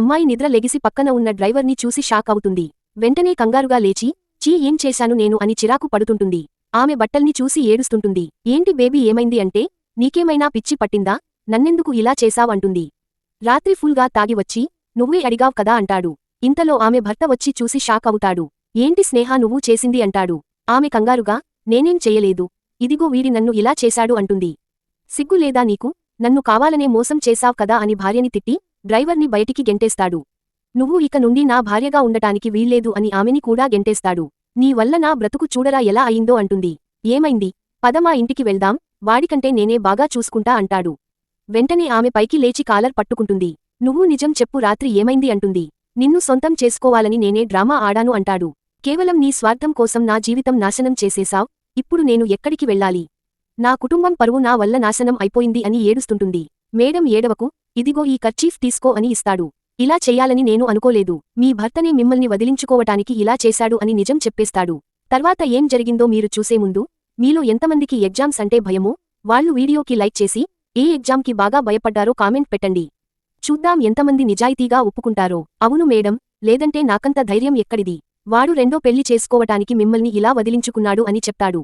అమ్మాయి నిద్ర లెగిసి పక్కన ఉన్న డ్రైవర్ని చూసి షాక్ అవుతుంది. వెంటనే కంగారుగా లేచి, చీ ఏం చేశాను నేను అని చిరాకు పడుతుంటుంది. ఆమె బట్టల్ని చూసి ఏడుస్తుంటుంది. ఏంటి బేబీ ఏమైంది అంటే, నీకేమైనా పిచ్చి పట్టిందా, నన్నెందుకు ఇలా చేశావంటుంది. రాత్రి ఫుల్గా తాగి వచ్చి, నువ్వే అడిగావ్ కదా అంటాడు. ఇంతలో ఆమె భర్త వచ్చి చూసి షాక్ అవుతాడు. ఏంటి స్నేహ నువ్వు చేసింది అంటాడు. ఆమె కంగారుగా, నేనేం చెయ్యలేదు, ఇదిగో వీడి నన్ను ఇలా చేశాడు అంటుంది. సిగ్గు లేదా నీకు, నన్ను కావాలనే మోసం చేశావ్ కదా అని భార్యని తిట్టి, డ్రైవర్ని బయటికి గెంటేస్తాడు. నువ్వు ఇక నుండి నా భార్యగా ఉండటానికి వీల్లేదు అని ఆమెని కూడా గెంటేస్తాడు. నీ వల్ల నా బ్రతుకు చూడరా ఎలా అయిందో అంటుంది. ఏమైంది, పద మా ఇంటికి వెళ్దాం, వాడికంటే నేనే బాగా చూసుకుంటా అంటాడు. వెంటనే ఆమె పైకి లేచి కాలర్ పట్టుకుంటుంది. నువ్వు నిజం చెప్పు రాత్రి ఏమైంది అంటుంది. నిన్ను సొంతం చేసుకోవాలని నేనే డ్రామా ఆడాను అంటాడు. కేవలం నీ స్వార్థం కోసం నా జీవితం నాశనం చేసేశావ్, ఇప్పుడు నేను ఎక్కడికి వెళ్ళాలి, నా కుటుంబం పరువు నా వల్ల నాశనం అయిపోయింది అని ఏడుస్తుంటుంది. మేడం ఏడవకు, ఇదిగో ఈ కర్చీఫ్ తీసుకో అని ఇస్తాడు. ఇలా చెయ్యాలని నేను అనుకోలేదు, మీ భర్తనే మిమ్మల్ని వదిలించుకోవటానికి ఇలా చేశాడు అని నిజం చెప్పేస్తాడు. తర్వాత ఏం జరిగిందో మీరు చూసే ముందు, మీలో ఎంతమందికి ఎగ్జామ్స్ అంటే భయమో వాళ్ళు వీడియోకి లైక్ చేసి, ఏ ఎగ్జామ్కి బాగా భయపడ్డారో కామెంట్ పెట్టండి. చూద్దాం ఎంతమంది నిజాయితీగా ఒప్పుకుంటారో. అవును మేడం, లేదంటే నాకంత ధైర్యం ఎక్కడిది, వాడు రెండో పెళ్లి చేసుకోవటానికి మిమ్మల్ని ఇలా వదిలించుకున్నాడు అని చెప్తాడు.